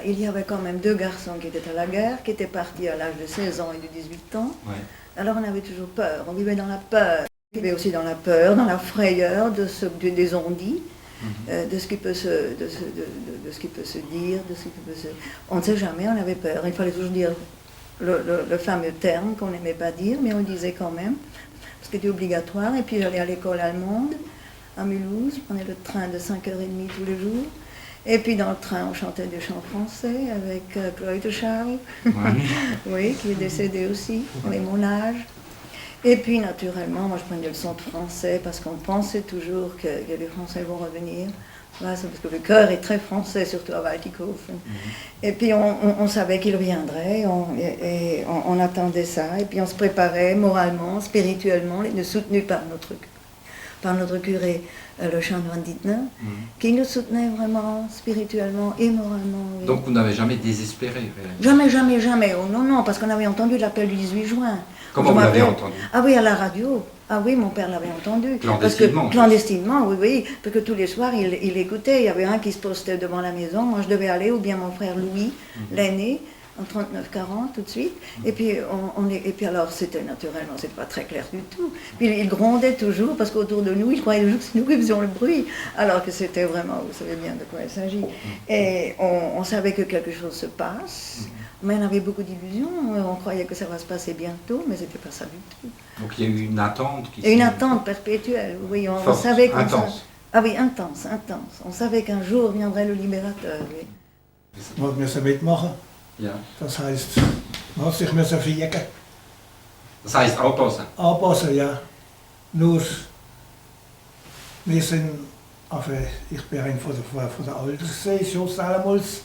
Il y avait quand même 2 garçons qui étaient à la guerre, qui étaient partis à l'âge de 16 ans et de 18 ans. Ouais. Alors on avait toujours peur, on vivait dans la peur. On vivait aussi dans la peur, dans la frayeur des on-dit, de ce qui peut se dire, de ce qui peut se... On ne sait jamais, on avait peur. Il fallait toujours dire le fameux terme qu'on n'aimait pas dire, mais on disait quand même, parce que c'était obligatoire. Et puis j'allais à l'école allemande, à Mulhouse, je prenais le train de 5h30 tous les jours. Et puis dans le train, on chantait des chants français avec Claude Charles, oui, qui est décédé aussi, on est mon âge. Et puis naturellement, moi je prenais des leçons de français parce qu'on pensait toujours que les Français vont revenir. Voilà, c'est parce que le cœur est très français, surtout à Waldikhofen. Et puis on savait qu'il reviendrait, et on attendait ça, et puis on se préparait moralement, spirituellement, soutenu par notre curé, le chanoine Van Dittner, qui nous soutenait vraiment spirituellement et moralement. Oui. Donc vous n'avez jamais désespéré réellement? Jamais, jamais, jamais. Oh, non, non, parce qu'on avait entendu l'appel du 18 juin. Comment vous l'avez entendu? Ah oui, à la radio. Ah oui, mon père l'avait entendu. Clandestinement? Clandestinement, oui, oui. Parce que tous les soirs, il écoutait. Il y avait un qui se postait devant la maison. Moi, je devais aller, ou bien mon frère Louis, l'aîné, en 39-40 tout de suite. Et puis, et puis alors, c'était naturellement, c'était pas très clair du tout. Puis il grondait toujours, parce qu'autour de nous, il croyait toujours que c'est nous qui faisions le bruit. Alors que c'était vraiment, vous savez bien de quoi il s'agit. Et on savait que quelque chose se passe. Mais on avait beaucoup d'illusions, on croyait que ça va se passer bientôt, mais c'était pas ça du tout. Donc il y a eu une attente qui... Et une attente perpétuelle, oui, on savait intense. Ah oui, intense, intense. On savait qu'un jour viendrait le libérateur, oui. Wat müssen mitmachen. Ja. Das heißt, man hat sich müssen verjägen. Das heißt anpassen? Anpassen, ja. Nur, wir sind, also ich bin ein von der Alterssee, Schuss damals.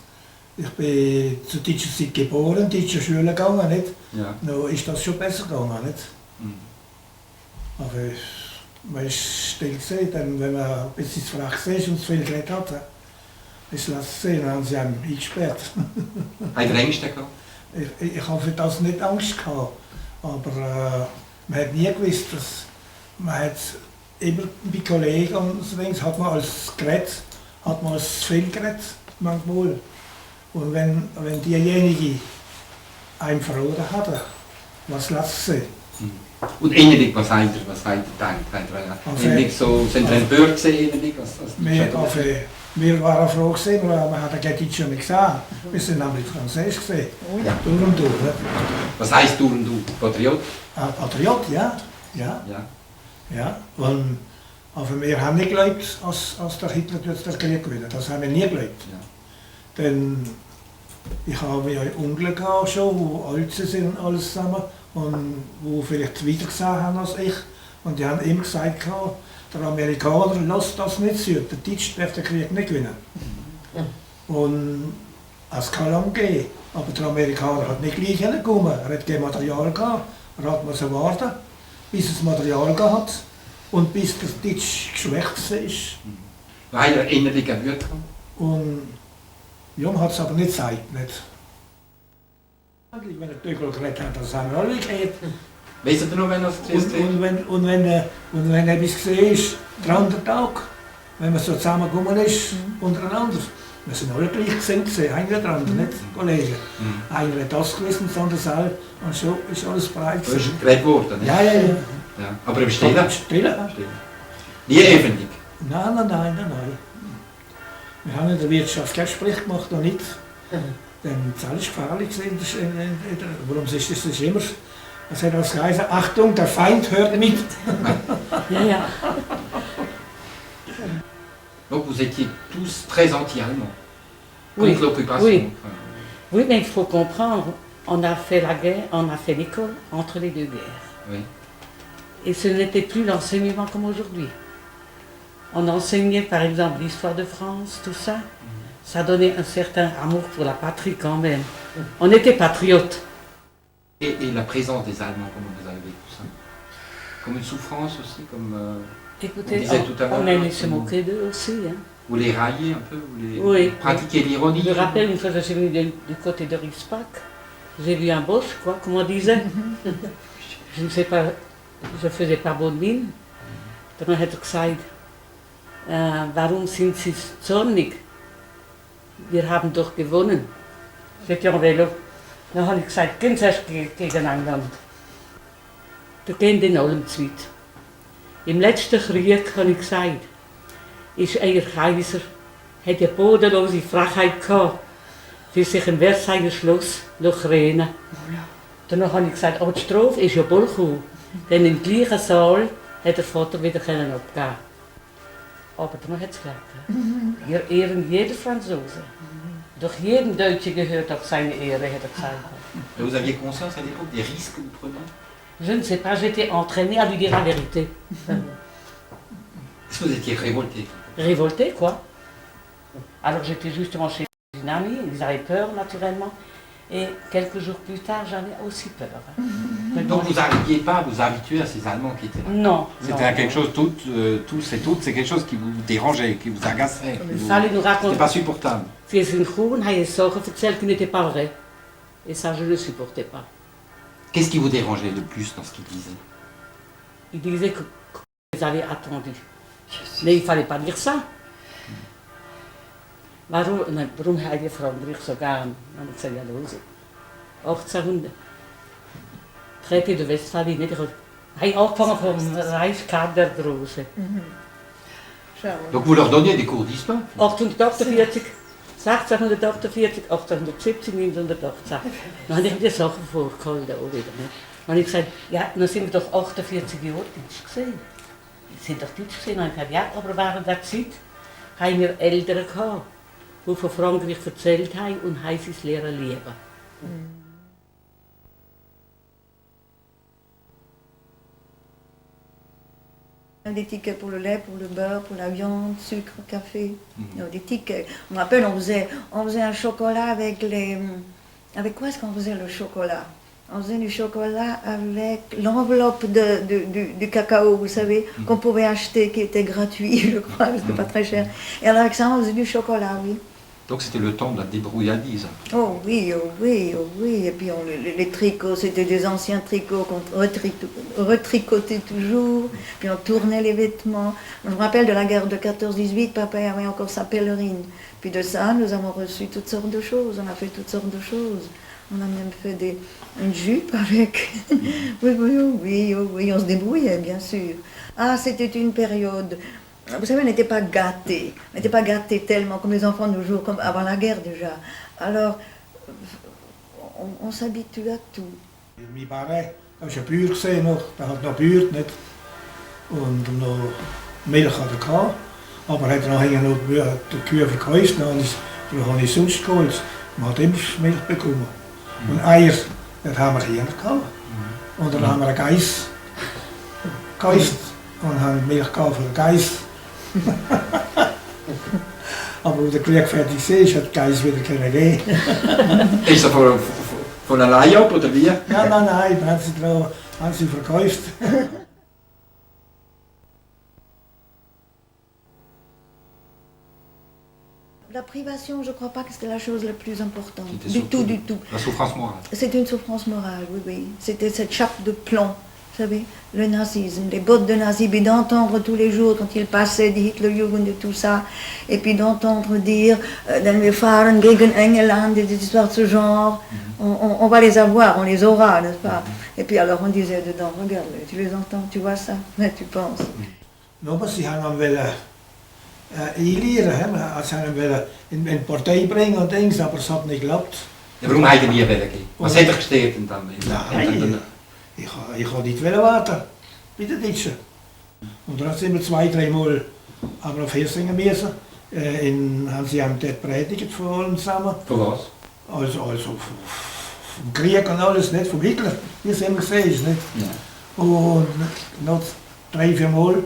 Ich bin zur deutschen Zeit geboren, deutsche Schule gegangen, nicht? Ja. Nun ist das schon besser gegangen, nicht? Aber man ist still gesehen, dann, wenn man ein bisschen zu frech ist und zu viel geredet hat, ist das sehen, dann haben sie einen eingesperrt. Habt ihr Ängste gehabt? Ich habe für das nicht Angst gehabt, aber man hat nie gewusst, dass man hat immer bei Kollegen und so hat man als Gerät, hat man als viel geredet, manchmal. Und wenn diejenige einen verloren hat, was lässt sie? Und innerlich, was habt ihr gedacht? Innerlich so, sind ihr empört innerlich? Wir waren froh gewesen, weil wir hatten kein Deutsch mehr gesehen. Wir sind nämlich Französisch gesehen. Ja. Durch und durch. Was heisst durch und durch? Patriot? Patriot, ja. Ja. Und, aber wir haben nicht geglaubt, als der Hitler den Krieg gewinnt. Das haben wir nie geglaubt. Ja. Denn ich habe ja Onkel gehabt schon, wo alt sind und alles zusammen und wo vielleicht weiter gesehen haben als ich. Und die haben immer gesagt, der Amerikaner lässt das nicht zu, der Deutsche darf den Krieg nicht gewinnen. Und es kann lang gehen, aber der Amerikaner hat nicht gleich hingekommen. Er hat kein Material gehabt, er hat müssen warten, bis es Material gehabt hat und bis der Deutsche geschwächt war. Weil er innerlich Wut hat? Und ja, man hat es aber nicht gesagt. Nicht. Wenn er Tögel geredet hat, das haben wir alle gehört. Weißt du noch, wenn er es Und wenn etwas gesehen ist, der andere Tag, wenn man so zusammengekommen ist, untereinander, wir sind alle gleich gesehen, einer der andere, nicht Kollegen. Einer hat das gewesen, das andere das. Und so ist alles breit. Das ist geredet worden, nicht? Ja. Aber im Stillen? Stillen. Nie öffentlich? Nein. Wir haben in der Wirtschaft kein Gespräch gemacht, noch nicht. Denn das alles gefährlich gewesen. Warum ist das immer? Es hat als geheißen, Achtung, der Feind hört mit. Ja. Donc vous étiez tous très anti-allemands Oui. contre l'occupation. Oui. Oui, mais il faut comprendre, on a fait la guerre, on a fait l'école entre les deux guerres. Oui. Et ce n'était plus l'enseignement comme aujourd'hui. On enseignait par exemple l'histoire de France, tout ça. Ça donnait un certain amour pour la patrie quand même. On était patriotes. Et la présence des Allemands, comment vous avez vécu ça? Comme une souffrance aussi, comme Écoutez, on disait tout à l'heure. on aimait se moquer d'eux aussi. Hein. Vous les raillez un peu, vous les pratiquez l'ironie. Je me rappelle une fois que je suis venue du côté de Rikspak, j'ai vu un Bosch, quoi, comme on disait. Je ne sais pas, je faisais pas bonne mine. Dann hat er gesagt, warum sind Sie zornig? wir haben doch gewonnen. Sagt ja, Velo. Dann habe ich gesagt, gehen Sie erst gegen England. Da gehen die allem zu weit. Im letzten Krieg habe ich gesagt, ist euer Kaiser, hat eine bodenlose Frechheit gehabt, für sich im Versailler Schloss zu rennen. Dann habe ich gesagt, aber die Strophe ist ja Bullkuh, denn im gleichen Saal hat der Vater wieder abgeben. Aber dann hat es geklappt. Wir ehren jeden Franzose. Doch jeden Deutschen gehört auch seine Ehre, hat er gesagt. Vous aviez conscience à l'époque des risques que vous preniez? Je ne sais pas, j'étais entraînée à lui dire la vérité. Est-ce que vous étiez révolté? Révoltée, quoi. Alors j'étais justement chez une amie, ils avaient peur naturellement. Et quelques jours plus tard, j'en ai aussi peur. Donc vous n'arriviez pas à vous habituer à ces Allemands qui étaient là? Non. C'était quelque chose, tous et toutes, c'est quelque chose qui vous dérangeait, qui vous agaçait. Il fallait nous raconter. C'était pas supportable. C'est une cour, il y a des sortes qui n'étaient pas vraies. Et ça, je ne le supportais pas. Qu'est-ce qui vous dérangeait le plus dans ce qu'il disait? Il disait que vous avez attendu. Mais il ne fallait pas dire ça. Warum habe ich Frankreich so gern? Dann habe ich gesagt, ja los. 1800. Traité de Westphalie, nicht? Ich habe angefangen vom Reichskader der Große. Donc vous leur donniez des cours d'histoire? 1848, 1648, 1870, 1918. Dann habe ich mir die Sachen vorgehalten auch wieder. Dann habe ich gesagt, ja, dann sind wir doch 48 Jahre Deutsch gesehen. Wir sind doch Deutsch gesehen. Dann habe ich gesagt, ja, aber während der Zeit haben wir Eltern gehabt, die von Frankreich erzählt haben und haben sie es lernen lieben. Des tickets pour le lait, pour le beurre, pour la viande, sucre, café. Des tickets. Je me rappelle, on faisait un chocolat avec les... Avec quoi est-ce qu'on faisait le chocolat? On faisait du chocolat avec l'enveloppe du cacao, vous savez, qu'on pouvait acheter, qui était gratuit, je crois, c'était pas très cher. Et alors avec ça, on faisait du chocolat, oui. Donc c'était le temps de la débrouillardise. Oh oui, oh oui, oh oui. Et puis les tricots, c'était des anciens tricots qu'on retricotait toujours. Puis on tournait les vêtements. Je me rappelle de la guerre de 14-18, papa avait encore sa pèlerine. Puis de ça, nous avons reçu toutes sortes de choses. On a fait toutes sortes de choses. On a même fait une jupe avec. Oui, on se débrouillait, bien sûr. Ah, c'était une période... Vous savez, on n'était pas gâtés. On n'était pas gâtés tellement comme les enfants de nos jours, comme avant la guerre déjà. Alors, on s'habitue à tout. Mijn barre, dat was een buurt gezien nog, dat had nog buurt net. En nog middag had ik gehad. Maar hij had nog hingen op de kuur verkoopt, dan had hij zo'n gehoord. Maar had immer Milch bekommen. Und Eier, das haben wir hier nicht gehabt. Und dann haben wir einen Geiss gekauft und haben Milch gekauft für den Geiss. Aber als der Krieg fertig war, hat der Geiss wieder geben. Ist er von allein ab oder wie? Ja, nein, haben sie verkauft. La privation, je ne crois pas que c'était la chose la plus importante. Du tout. La souffrance morale. C'était une souffrance morale, oui. C'était cette chape de plomb, vous savez, le nazisme, les bottes de nazis, et d'entendre tous les jours quand il passait die Hitlerjugend et tout ça, et puis d'entendre dire dann wir fahren gegen England, des histoires de ce genre, on va les avoir, on les aura, n'est-ce pas? Et puis alors on disait dedans, regarde, tu les entends, tu vois ça, mais tu penses. Non, maar ze gaan wel einleren, ze gaan wel in de partij brengen en dingen, maar het had niet geklappt. Ja, warum hat er nie willen gehen? Was hat er gestorben dann? Nein, ich habe nicht warten bei den Deutschen. Und dann sind wir 2-3 Mal auf Hirsingen müssen. Haben sie dort predigt von allem zusammen. Von was? Also vom Krieg und alles, nicht von Hitler, wie es immer gesehen ist. Nicht? Ja. Und noch 3-4 Mal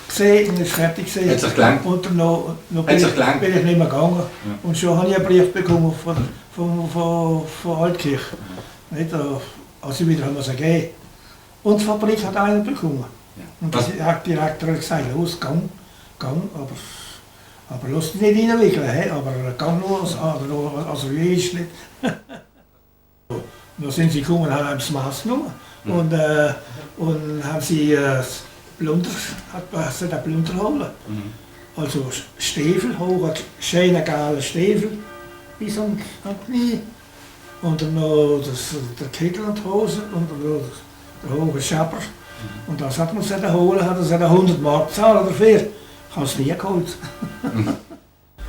gesehen und ist fertig gesehen. Hat sich gelangt? Und dann noch bin ich nicht mehr gegangen. Ja. Und schon habe ich einen Brief bekommen von Altkirch. Nicht? Also wieder haben wir es gegeben. Und die Fabrik hat einen bekommen. Ja. Und der Direktor hat gesagt, los, gang, aber lass dich nicht reinwickeln, aber gang nur, also wie ist nicht. Dann sind sie gekommen und haben das Maß genommen. Und haben sie Plunder, den Plunder holen. Also Stiefel, hohe, schöne gelbe Stiefel bis an die Knie. Und dann noch der Kittel und die Hose und dann noch der hohe Schäper. Und das hat man sich holen, hat er 100 Mark bezahlt dafür. Ich habe es nie geholt.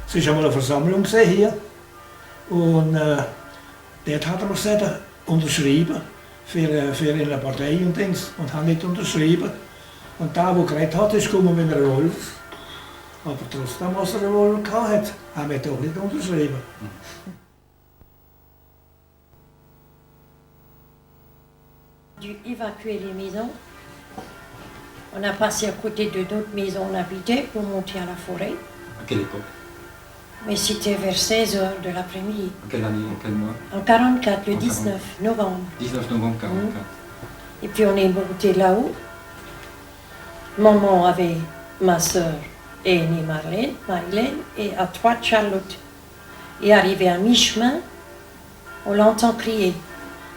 Es war einmal eine Versammlung hier. Und dort hat er sich unterschrieben für eine Partei und Dings. Und hat nicht unterschrieben. Und der geredet hat, ist gekommen mit einem Revolver. Aber trotzdem, als er einen Revolver hatte, haben wir doch nicht unterschrieben. Dû évacuer les maisons. On a passé à côté de d'autres maisons on habitait pour monter à la forêt. À quelle époque? Mais c'était vers 16h de l'après-midi. En quelle année? En quel mois? En 44, le En 19 novembre. 19 novembre 44. Et puis on est monté là-haut. Maman avait ma sœur aînée Marilène, et à droite Charlotte. Et arrivé à mi-chemin, on l'entend crier.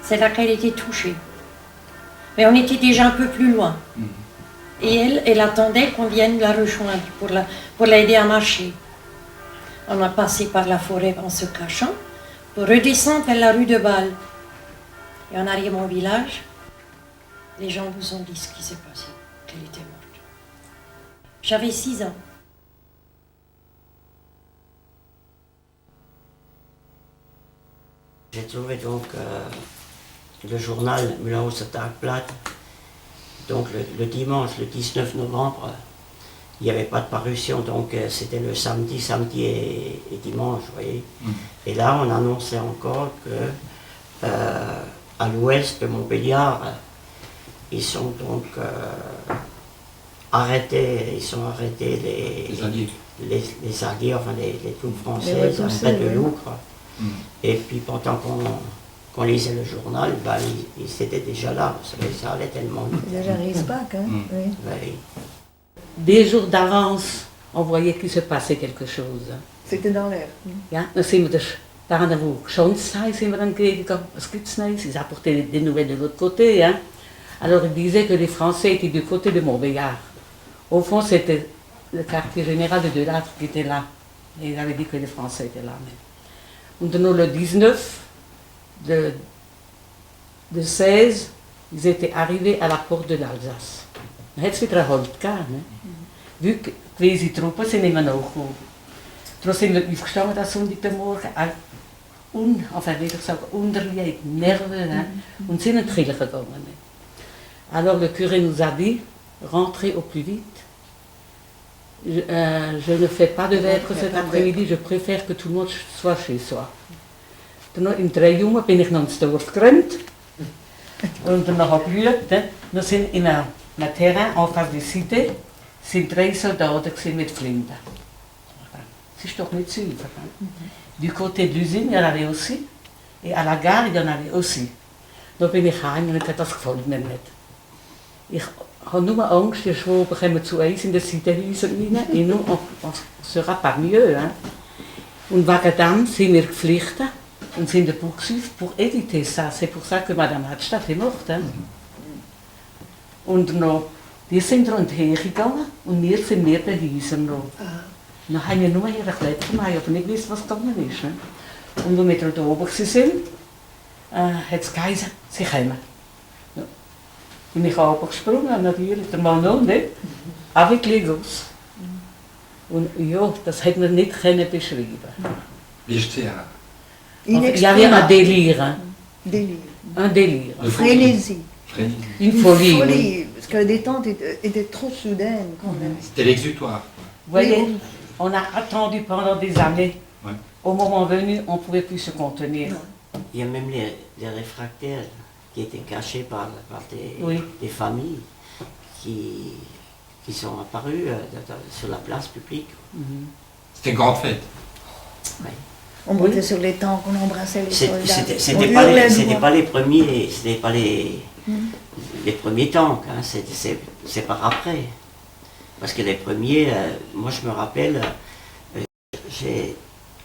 C'est là qu'elle était touchée. Mais on était déjà un peu plus loin. Et elle attendait qu'on vienne la rejoindre pour l'aider à marcher. On a passé par la forêt en se cachant pour redescendre vers la rue de Bâle. Et en arrivant au village, les gens nous ont dit ce qui s'est passé, qu'elle était morte. J'avais 6 ans. J'ai trouvé donc le journal Mulhouse Tagblatt. Donc le dimanche, le 19 novembre, il n'y avait pas de parution, donc c'était le samedi et dimanche, vous voyez. Et là, on annonçait encore que à l'ouest de Montbéliard, ils sont donc arrêtés, Les Alliés. les Alliés, enfin les troupes françaises, en de Lougre. Et puis pendant qu'on lisait le journal, ben, ils étaient déjà là, vous savez, ça allait tellement vite. Déjà Riesbach, hein? Oui. Oui. Des jours d'avance, on voyait qu'il se passait quelque chose. C'était dans l'air. Ja, dan zijn we dus daar aan de hoek. Schonstein zijn we dan gegeven. Wat gibt's nou? Ils apportaient des nouvelles de l'autre côté. Hein. Alors ils disaient que les Français étaient du côté de Montbéliard. Au fond, c'était le quartier général de Delattre qui était là. Et ils avaient dit que les Français étaient là. Mais... Und dann le 19 de 16, ils étaient arrivés à la porte de l'Alsace. Dan heeft ze weer geholpen gehabt. Vu que die troepen zijn immer noch gekommen. Toen zijn we aufgestanden dat Sonntagmorgen, enfin, wie ich sage, unterliegend, nerveux, hein, und sind in die Kirche gegangen. Alors le curé nous a dit, rentrez au plus vite. Je ne fais pas de vêpres cet après-midi, je préfère que tout le monde soit chez soi. Toen in 3 Uhr bin ich noch ins Dorf gerannt und dann habe ich geübt. Dann sind in einem Terrain en face de cité sind 3 Soldaten mit Flinten. C'est doch nicht sauber. Du côté de l'usine, il y en avait aussi. Et à la gare, il y en avait aussi. Da bin ich heim und das gefällt mir nicht. Ich habe nur Angst, die Schwaben kommen zu uns in die Seitenhäuser rein. Et nous, on sera pas mieux. Hein. Und wegen dem sind wir verpflichtet und sind der Poursuivre pour éviter ça. C'est pour ça que Madame Hadstadt est morte. Hein. Und noch, die sind rundher gegangen und wir sind neben den Häusern noch. Dann haben wir nur ihre Kleider gemacht, aber nicht gewusst, was gegangen ist. Ne? Und als wir da oben waren, hat es geheißen, sie kommen. Ja. Und ich habe gesprungen, natürlich, der Mann auch nicht, avec les gosses. Und ja, das hat man nicht beschreiben. Wie ist es ja? Il y avait un délire. Délire. Un délire. Frénésie. Une folie. Une folie, Oui. parce que la détente était trop soudaine quand même. C'était l'exutoire. Vous voyez, on a attendu pendant des années. Ouais. Au moment venu, on ne pouvait plus se contenir. Il y a même les réfractaires qui étaient cachés par des familles qui sont apparus sur la place publique. C'était une grande fête. Oui. On montait sur les tanks, on embrassait les soldats. C'était pas les premiers, c'était pas les premiers tanks, hein, c'est par après. Parce que les premiers, moi je me rappelle,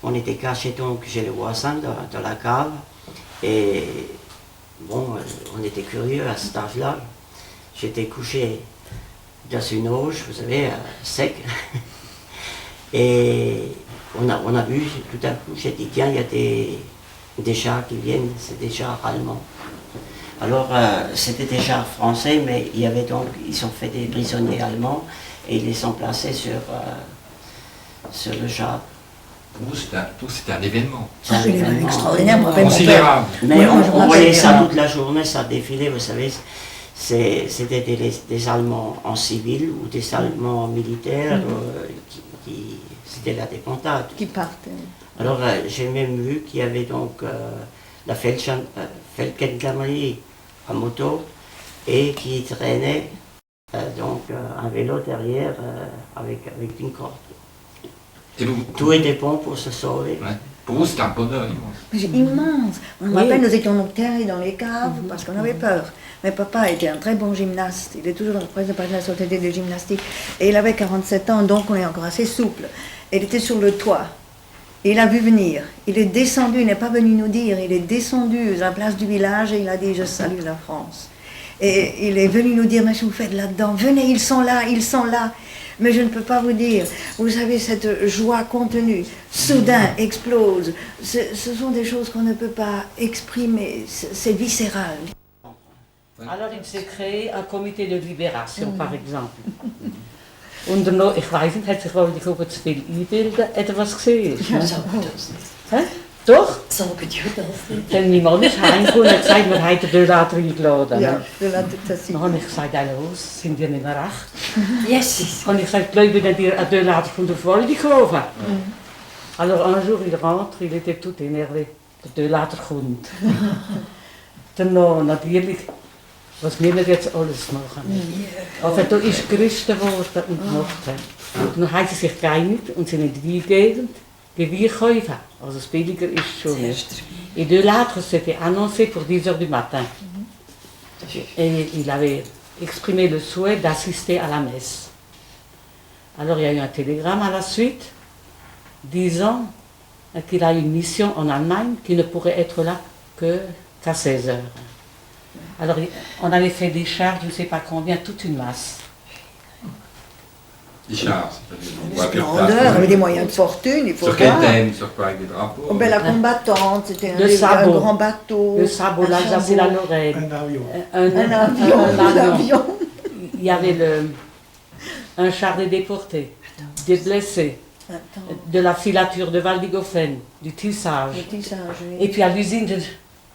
on était cachés donc chez les voisins dans la cave, et bon, on était curieux à cet âge-là. J'étais couché dans une auge, vous savez, sec, Et on a vu, tout à coup, j'ai dit, tiens, il y a des chars qui viennent, c'est des chars allemands. Alors, c'était des chars français, mais il y avait donc, ils ont fait des prisonniers allemands et ils les ont placés sur le char. Pour vous, c'était un événement. Ah, c'est extraordinaire, moi, Considérable. Mais moi, je on voyait ça rappelle, toute la journée, ça défilait, vous savez. C'était des Allemands en civil ou des Allemands militaires c'était la décomptade. qui partent. Alors j'ai même vu qu'il y avait donc la Feldgendarmerie à moto et qui traînait donc un vélo derrière avec une corde. Et vous, Tout était bon pour se sauver. ouais. Pour vous, c'était un bonheur immense. Mais c'est immense. Je me Oui. rappelle, nous étions terrés dans les caves parce qu'on avait peur. Mais papa était un très bon gymnaste. Il est toujours dans le président de la société de gymnastique. Et il avait 47 ans, donc on est encore assez souple. Et il était sur le toit. Et il a vu venir. Il est descendu, il n'est pas venu nous dire. Il est descendu à la place du village et il a dit « Je salue la France ». Et il est venu nous dire « Mais qu'est-ce que vous faites là-dedans? Venez, ils sont là, ils sont là ». Mais je ne peux pas vous dire, vous savez, cette joie contenue, soudain, explose. Ce sont des choses qu'on ne peut pas exprimer, c'est viscéral. Alors il s'est créé un comité de libération, par exemple. Und noch, ich weiß nicht, hat sich wohl die Gruppe zu viel einbilden, etwas gesehen. Ja, so gut das nicht. Hä? Doch? So gut das nicht. Denn mein Mann ist heimgekommen und hat gesagt, wir haben den Döllader eingeladen. Ja, de la dictature. Dann habe ich gesagt, los, sind wir nicht mehr recht. Yes. Dann habe ich gesagt, glaube ich, dass ihr einen Döllader von der Freude kaufen. Alors un jour, il rentre, il était tout énervé. Der Döllader kommt. Dann noch, natürlich, was wir jetzt alles machen. Aber da ist gerüstet worden und gemacht. Und dann haben sie sich geeinigt und sind in die Gegend Gewehr kaufen. Also das billiger ist schon nicht. Et de l'âtre, c'était annoncé pour 10 h du matin. Et il avait exprimé le souhait d'assister à la messe. Alors il y a eu un télégramme à la suite disant qu'il a une mission en Allemagne qui ne pourrait être là qu'à 16 h. Alors on avait fait des chars, je ne sais pas combien, toute une masse. Les chars, c'est-à-dire Splendeur, avec des moyens de fortune, il faut Sur quel voir. thème? Sur quoi? Avec des drapeaux? Oh, ben, la combattante, c'était Le un sabot. grand bateau. Le sabot, l'Alsace et la Lorraine. Un avion. Un avion, un avion. Il y avait un char des déportés, des blessés, Attends, de la filature de Valdigofen, du tissage. le tissage, oui. Et puis à l'usine,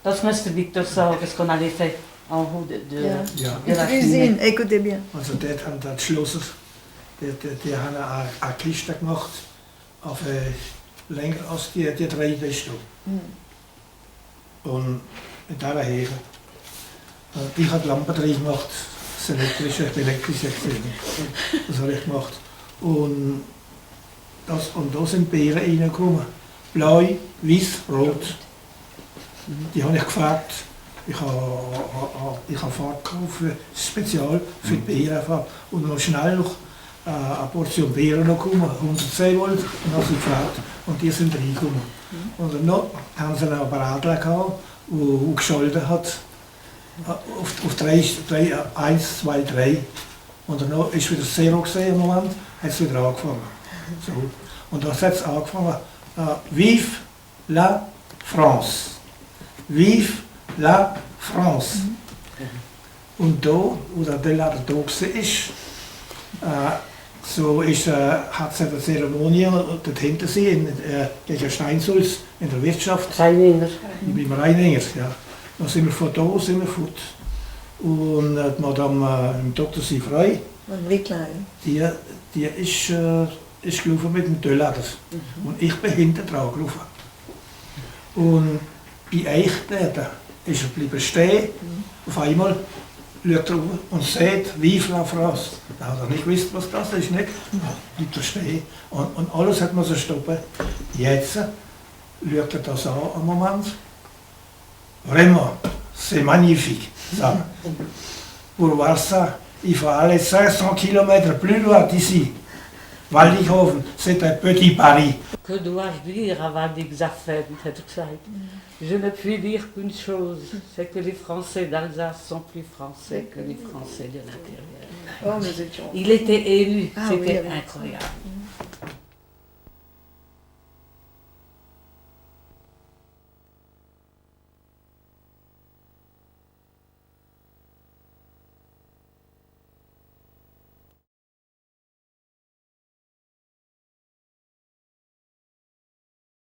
das müsste Victor sagen, ce qu'on avait fait en haut de Ja. la L'usine, cheminée. écoutez bien. Also dort haben die Schlosser, die haben eine Kiste gemacht, auf länger als die 3 Stunden. Und in dieser Höhe. Und ich habe die Lampe drin gemacht, das elektrische, ich bin elektrisch gesehen. Das habe ich gemacht. Und da sind Beeren reingekommen. Blau, weiß, rot. Die habe ich gefärbt. Ich habe Farbe gekauft, spezial für die Beerenfarbe. Und noch schnell noch eine Portion Beeren noch gekommen, 110 Volt, und dann sind gefärbt. Und die sind reingekommen. Und dann haben sie einen Apparat gehabt, der geschaltet hat auf 3, 1, 2, 3. Und dann ist wieder das Zero gesehen im Moment, hat es wieder angefangen. So. Und dann hat es angefangen, Vive la France. Vive la France. Und da, wo der Döllader da war, so hat es eine Zeremonie dort hinter sie, gegen Steinsulz in der Wirtschaft, Rheiniger. beim Rheiniger. Ja. Dann sind wir von da sind wir fort. Und die Madame Dr. Sifrei, Und wie klein. die ist gelaufen mit dem Döllader. Und ich bin hinten dran gelaufen. Und bei Eichstätten ist er geblieben stehen. Auf einmal schaut er auf und sieht, Vive la France. Da hat er nicht gewusst, was das ist, nicht? Bleibt er stehen. Und alles hat man so stoppen. Jetzt schaut er das an, am Moment. Vraiment, c'est magnifique. Ça. Pour voir ça, il faut aller 500 km plus loin d'ici. Waldighofen, c'est un petit Paris. Que dois-je dire à Valdig Zaffen, hat er gesagt. Je ne puis dire qu'une chose, c'est que les Français d'Alsace sont plus français que les Français de l'intérieur. Oh, nous étions. Il était élu, Ah c'était oui. incroyable.